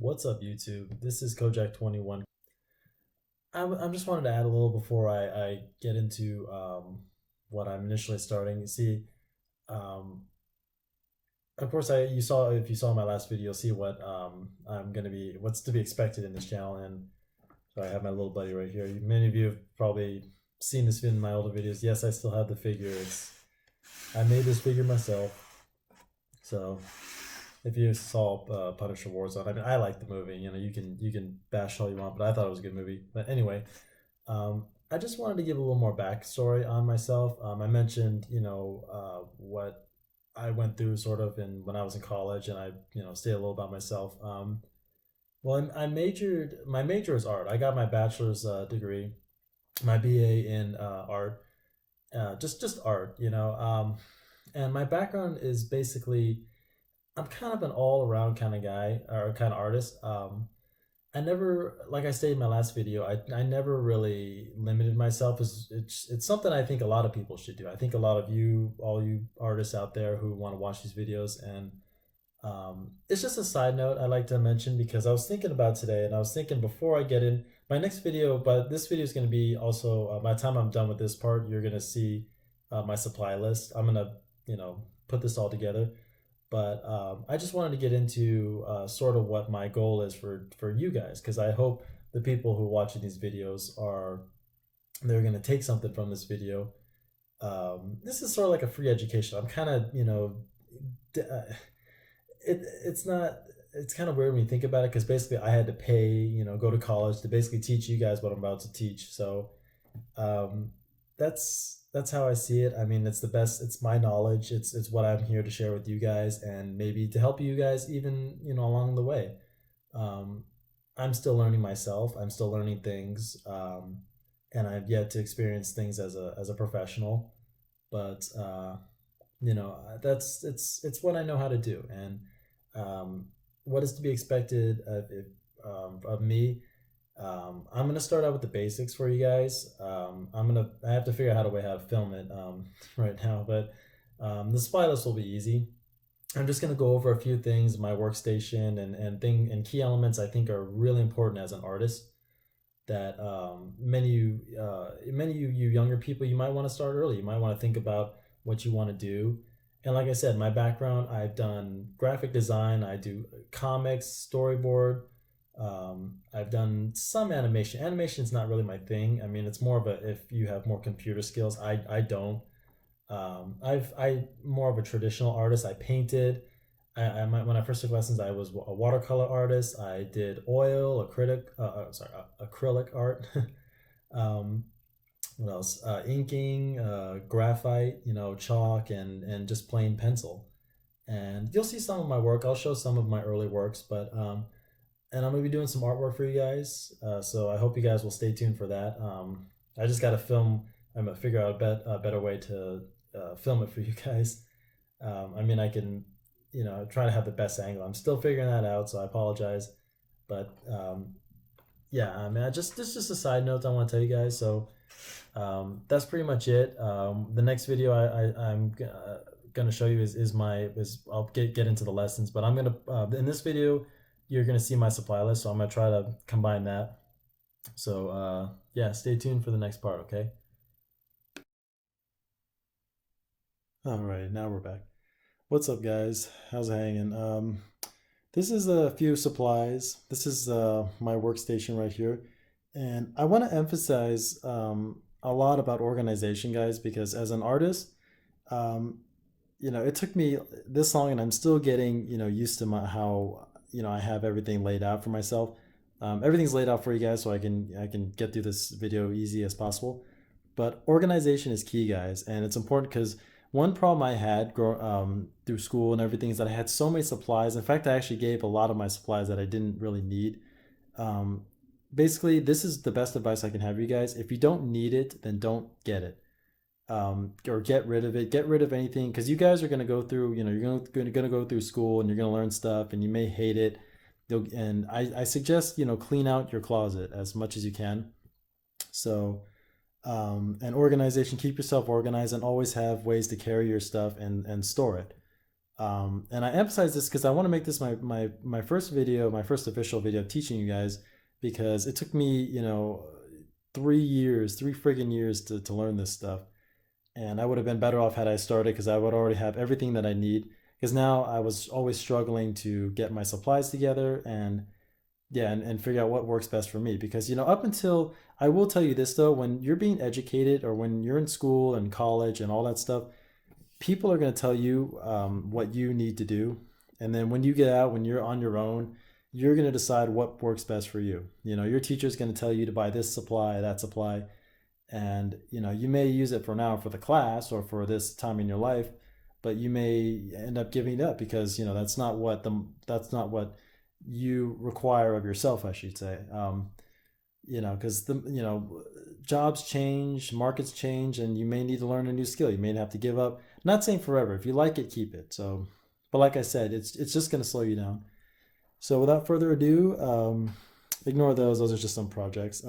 What's up, YouTube? This is Kojak21. I'm just wanted to add a little before I get into what I'm initially starting. You see, um, of course, I you saw if you saw my last video, you'll see what what's to be expected in this channel. And so I have my little buddy right here. Many of you have probably seen this in my older videos. Yes, I still have the figure. I made this figure myself. So if you saw Punisher Warzone, I mean, I like the movie. You can bash all you want, but I thought it was a good movie. But anyway, I just wanted to give a little more backstory on myself. I mentioned, what I went through sort of in when I was in college, and I, say a little about myself. Well, I majored. My major is art. I got my bachelor's degree, my BA in art, just art. And my background is basically I'm kind of an all around kind of guy or kind of artist. I never, like I stated in my last video, I never really limited myself. It's something I think a lot of people should do. I think a lot of you, all you artists out there who want to watch these videos, and it's just a side note I like to mention because I was thinking about today, and I was thinking before I get in my next video, but this video is going to be also by the time I'm done with this part, you're going to see my supply list. I'm going to, put this all together, but I just wanted to get into sort of what my goal is for you guys, because I hope the people who are watching these videos they're going to take something from this video. This is sort of like a free education. I'm kind of, it's not, it's kind of weird when you think about it, because basically I had to pay, go to college to basically teach you guys what I'm about to teach. So um, that's how I see it. I mean, it's the best. It's my knowledge. It's what I'm here to share with you guys, and maybe to help you guys even along the way. Um, I'm still learning myself. I'm still learning things, and I've yet to experience things as a professional. But that's it's what I know how to do, and um, what is to be expected of me. I'm gonna start out with the basics for you guys. I have to figure out how to film it right now, but the supply list will be easy. I'm just gonna go over a few things, my workstation and key elements I think are really important as an artist. That many of you younger people, you might want to start early. You might want to think about what you want to do. And like I said, my background, I've done graphic design, I do comics, storyboard, I've done some animation. Animation is not really my thing. I mean, it's more of a if you have more computer skills. I don't. I more of a traditional artist. I painted. When I first took lessons, I was a watercolor artist. I did oil, acrylic art. um, what else? Inking, graphite, chalk, and just plain pencil. And you'll see some of my work. I'll show some of my early works, but and I'm gonna be doing some artwork for you guys. So I hope you guys will stay tuned for that. I just got to film. I'm gonna figure out a better way to film it for you guys. I mean, I can, try to have the best angle. I'm still figuring that out, so I apologize. But yeah, I mean, this is just a side note I want to tell you guys. So that's pretty much it. The next video I'm gonna show you is I'll get into the lessons, but I'm gonna in this video you're gonna see my supply list, so I'm gonna try to combine that. So yeah, stay tuned for the next part. Okay. All right, now we're back. What's up, guys? How's it hanging? This is a few supplies. This is my workstation right here. And I want to emphasize a lot about organization, guys, because as an artist, um, it took me this long and I'm still getting, used to how, I have everything laid out for myself. Everything's laid out for you guys so I can get through this video easy as possible. But organization is key, guys, and it's important because one problem I had through school and everything is that I had so many supplies. In fact, I actually gave a lot of my supplies that I didn't really need. Um, Basically, this is the best advice I can have you guys. If you don't need it, then don't get it. Or get rid of it. Get rid of anything because you guys are going to go through. You're going to go through school and you're going to learn stuff, and you may hate it. And I suggest clean out your closet as much as you can. So and organization, keep yourself organized and always have ways to carry your stuff and store it. And I emphasize this because I want to make this my first video, my first official video teaching you guys, because it took me, 3 years, 3 friggin' years to learn this stuff. And I would have been better off had I started, because I would already have everything that I need. Because now I was always struggling to get my supplies together, and yeah, and figure out what works best for me. Because, up until, I will tell you this though, when you're being educated or when you're in school and college and all that stuff, people are going to tell you what you need to do. And then when you get out, when you're on your own, you're going to decide what works best for you. Your teacher's going to tell you to buy this supply, that supply, and you may use it for now for the class or for this time in your life, but you may end up giving it up because that's not what you require of yourself, I should say. Because the jobs change, markets change, and you may need to learn a new skill. You may have to give up. Not saying forever. If you like it, keep it. So, but like I said, it's just going to slow you down. So without further ado, ignore those. Those are just some projects.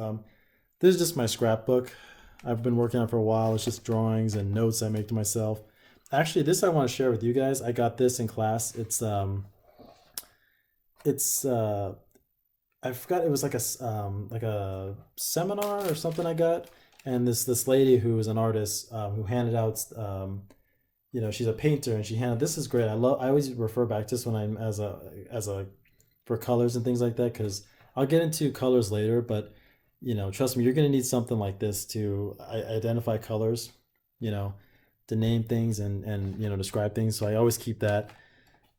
This is just my scrapbook. I've been working on for a while. It's just drawings and notes I make to myself. Actually, this I want to share with you guys. I got this in class. It's I forgot, it was like a seminar or something I got, and this lady who was an artist, who handed out, she's a painter, and she handed, this is great. I always refer back to this when I'm as a for colors and things like that, because I'll get into colors later, but trust me, you're gonna need something like this to identify colors, you know, to name things and describe things. So I always keep that.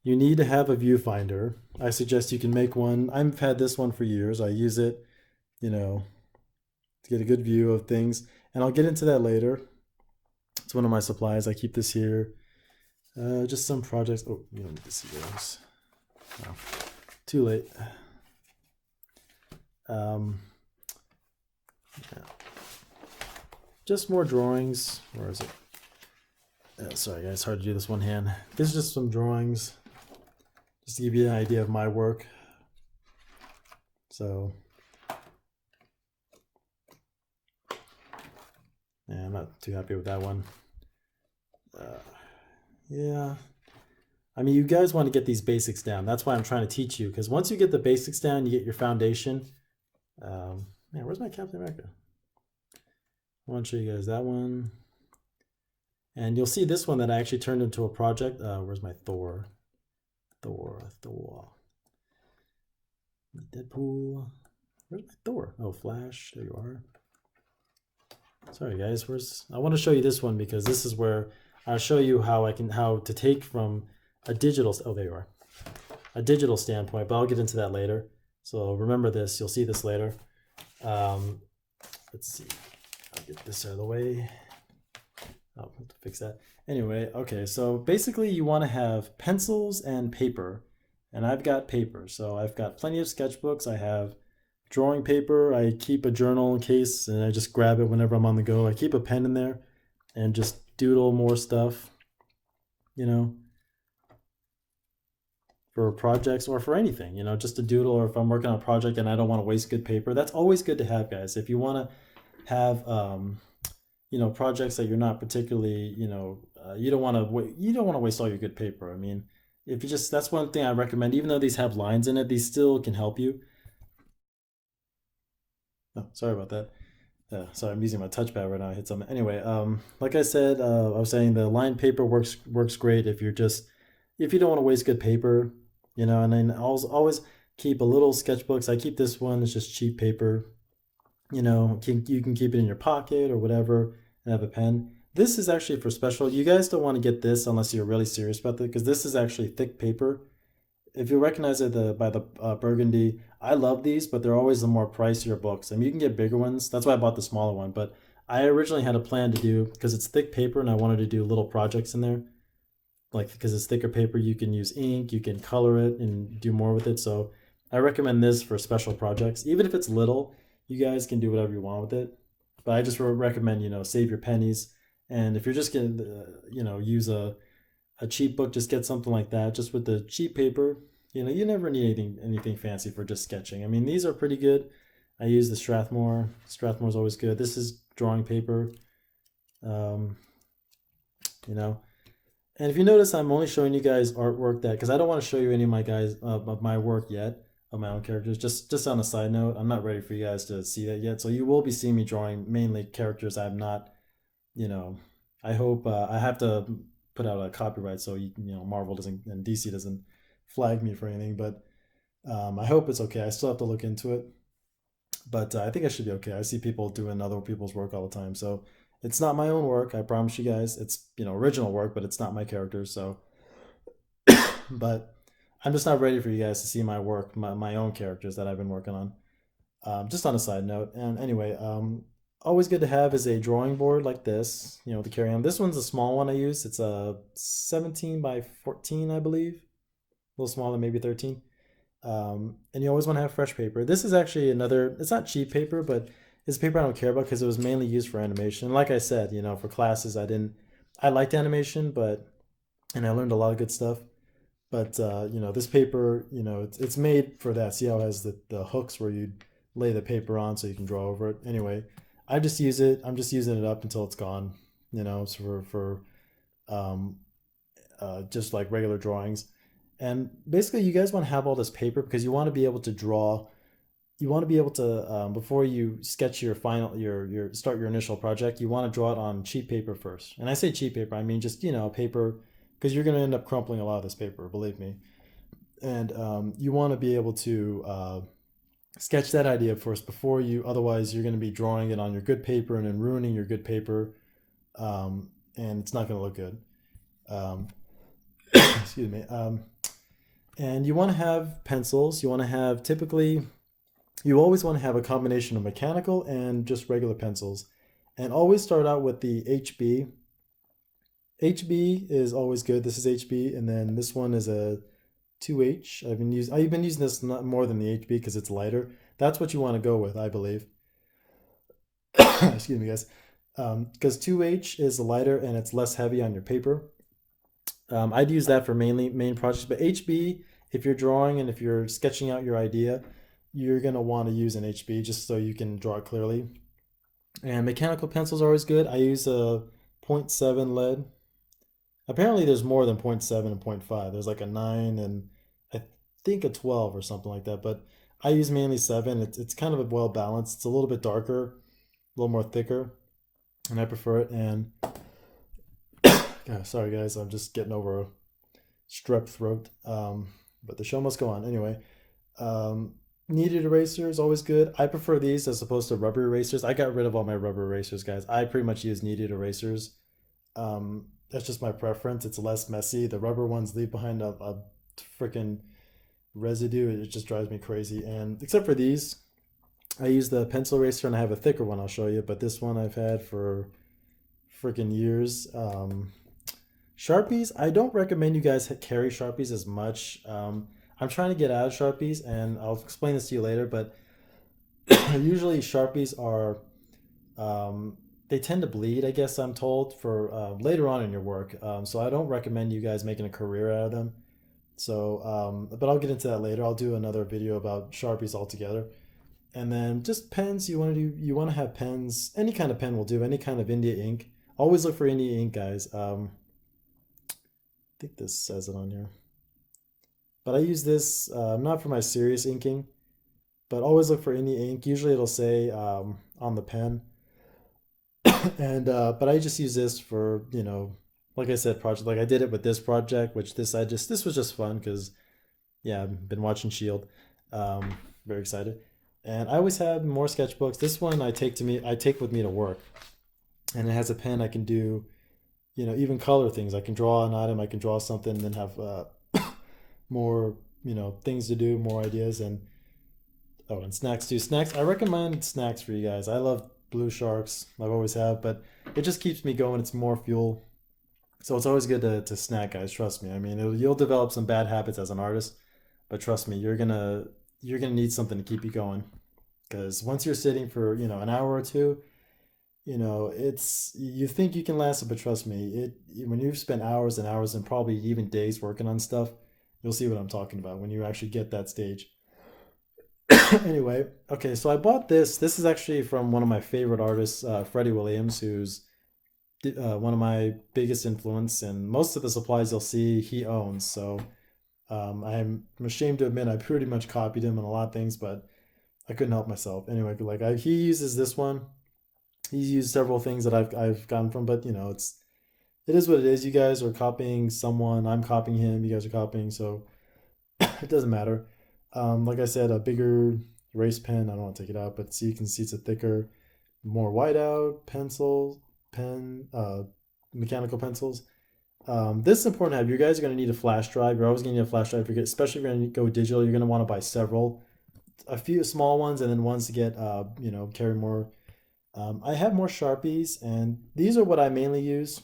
You need to have a viewfinder. I suggest you can make one. I've had this one for years. I use it, you know, to get a good view of things. And I'll get into that later. It's one of my supplies. I keep this here. Just some projects. Oh, you don't need to see those. No, too late. Yeah. Just more drawings. Where is it? Sorry guys, it's hard to do this one hand. This is just some drawings, just to give you an idea of my work. So, yeah, I'm not too happy with that one. Yeah, I mean, you guys want to get these basics down. That's why I'm trying to teach you, because once you get the basics down, you get your foundation. Man, where's my Captain America? I want to show you guys that one. And you'll see this one that I actually turned into a project. Where's my Thor? Thor. Deadpool. Where's my Thor? Oh, Flash. There you are. Sorry guys, I want to show you this one, because this is where I'll show you how to take from a digital, oh there you are, a digital standpoint, but I'll get into that later. So remember this, you'll see this later. Let's see, I'll get this out of the way. Oh, have to fix that. Anyway, okay, so basically you want to have pencils and paper, and I've got paper. So I've got plenty of sketchbooks. I have drawing paper. I keep a journal in case, and I just grab it whenever I'm on the go. I keep a pen in there and just doodle more stuff, for projects or for anything, just to doodle, or if I'm working on a project and I don't want to waste good paper. That's always good to have, guys. If you want to have projects that you're not particularly, you don't want to waste all your good paper. I mean, if you just, that's one thing I recommend. Even though these have lines in it, these still can help you. Oh, sorry about that. Sorry, I'm using my touchpad right now. I hit something. Anyway, like I said, I was saying the lined paper works great if you don't want to waste good paper, And then always keep a little sketchbooks. I keep this one. It's just cheap paper. You can keep it in your pocket or whatever, and have a pen. This is actually for special. You guys don't want to get this unless you're really serious about it, because this is actually thick paper. If you recognize it by the burgundy, I love these, but they're always the more pricier books. I mean, you can get bigger ones. That's why I bought the smaller one. But I originally had a plan to do, because it's thick paper, and I wanted to do little projects in there. Like, because it's thicker paper, you can use ink, you can color it and do more with it. So I recommend this for special projects. Even if it's little, you guys can do whatever you want with it. But I just recommend, save your pennies. And if you're just going to, use a cheap book, just get something like that, just with the cheap paper. You never need anything fancy for just sketching. I mean, these are pretty good. I use the Strathmore. Strathmore's always good. This is drawing paper. You know, And if you notice, I'm only showing you guys artwork that because I don't want to show you any of my guys of my work yet of my own characters. Just on a side note, I'm not ready for you guys to see that yet. So you will be seeing me drawing mainly characters I'm not. You know, I hope I have to put out a copyright so Marvel doesn't and DC doesn't flag me for anything. But I hope it's okay. I still have to look into it, but I think I should be okay. I see people doing other people's work all the time, so it's not my own work. I promise you guys, it's original work, but it's not my characters. So, but I'm just not ready for you guys to see my work, my own characters that I've been working on. Just on a side note, and anyway, always good to have is a drawing board like this, to carry on. This one's a small one I use. It's a 17 by 14, I believe, a little smaller, maybe 13. And you always want to have fresh paper. This is actually another, it's not cheap paper, but it's paper I don't care about because it was mainly used for animation. Like I said, for classes, I liked animation, and I learned a lot of good stuff. But, this paper, it's made for that. See how it has the hooks where you lay the paper on so you can draw over it. Anyway, I just use it. I'm just using it up until it's gone, so um, just like regular drawings. And basically, you guys want to have all this paper because you want to be able to draw. You want to be able to before you sketch your final your start your initial project. You want to draw it on cheap paper first. And I say cheap paper, I mean just paper because you're going to end up crumpling a lot of this paper. Believe me. And you want to be able to sketch that idea first before you. Otherwise, you're going to be drawing it on your good paper and then ruining your good paper, and it's not going to look good. Um, excuse me. And you want to have pencils. You want to have typically, you always want to have a combination of mechanical and just regular pencils. And always start out with the HB. HB is always good. This is HB, and then this one is a 2H. I've been using this not more than the HB because it's lighter. That's what you want to go with, I believe. Excuse me, guys. Because 2H is lighter and it's less heavy on your paper. I'd use that for main projects, but HB, if you're drawing and if you're sketching out your idea, you're gonna want to use an HB just so you can draw it clearly. And mechanical pencils are always good. I use a point 0.7 lead. Apparently, there's more than point 0.7 and point 0.5. There's like a 9 and I think a 12 or something like that. But I use mainly 7. It's kind of a well balanced. It's a little bit darker, a little more thicker, and I prefer it. And sorry guys, I'm just getting over a strep throat. But the show must go on anyway. Kneaded eraser is always good. I prefer these as opposed to rubber erasers. I got rid of all my rubber erasers, guys. I pretty much use kneaded erasers. That's just my preference. It's less messy. The rubber ones leave behind a freaking residue. It just drives me crazy. And except for these, I use the pencil eraser and I have a thicker one I'll show you. But this one I've had for freaking years. Sharpies, I don't recommend you guys carry Sharpies as much. I'm trying to get out of Sharpies, and I'll explain this to you later. But usually Sharpies are they tend to bleed. I guess I'm told for later on in your work. So I don't recommend you guys making a career out of them. So, but I'll get into that later. I'll do another video about Sharpies altogether. And then just pens. You want to have pens. Any kind of pen will do. Any kind of India ink. Always look for India ink, guys. I think this says it on here. But I use this not for my serious inking, but always look for India ink. Usually it'll say on the pen. And but I just use this for like I said, project like I did it with this project, which this was just fun because yeah, I've been watching Shield. Very excited. And I always have more sketchbooks. This one I take with me to work, and it has a pen I can do, even color things. I can draw an item, I can draw something, and then have more, things to do, more ideas, and oh, and snacks too. Snacks. I recommend snacks for you guys. I love Blue Sharks. I've always have, but it just keeps me going. It's more fuel. So it's always good to snack, guys. Trust me. I mean, you'll develop some bad habits as an artist, but trust me, you're gonna need something to keep you going. Because once you're sitting for an hour or two, it's you think you can last it, but trust me, when you've spent hours and hours and probably even days working on stuff, you'll see what I'm talking about when you actually get that stage. Anyway, okay, so I bought this. This is actually from one of my favorite artists, Freddie Williams, who's one of my biggest influence, and most of the supplies you'll see he owns. So I'm ashamed to admit I pretty much copied him on a lot of things, but I couldn't help myself. Anyway, like he uses this one. He's used several things that I've gotten from, but it is what it is. You guys are copying someone. I'm copying him. You guys are copying, so it doesn't matter. Like I said, a bigger erase pen. I don't want to take it out, but see, you can see it's a thicker, more whiteout pencil, pen, mechanical pencils. This is important to have. You guys are going to need a flash drive. You're always going to need a flash drive. Especially if you're going to go digital, you're going to want to buy several, a few small ones, and then ones to get, carry more. I have more Sharpies, and these are what I mainly use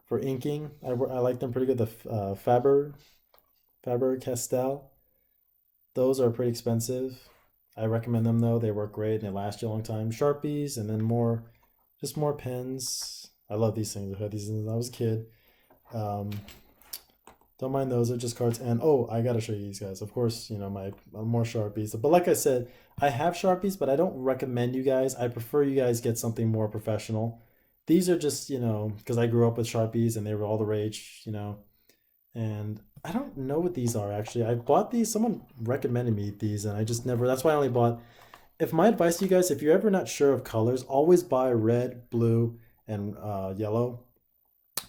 for inking. I like them pretty good. The Faber Castell. Those are pretty expensive. I recommend them though. They work great and they last you a long time. Sharpies and then just more pens. I love these things. I've had these since I was a kid. Um, don't mind those. They're just cards. And oh, I gotta show you these guys. Of course, my more Sharpies. But like I said, I have Sharpies, but I don't recommend you guys. I prefer you guys get something more professional. These are just because I grew up with Sharpies and they were all the rage. And I don't know what these are actually. I bought these. Someone recommended me these, and I just never. That's why I only bought. If my advice to you guys, if you're ever not sure of colors, always buy red, blue, and yellow.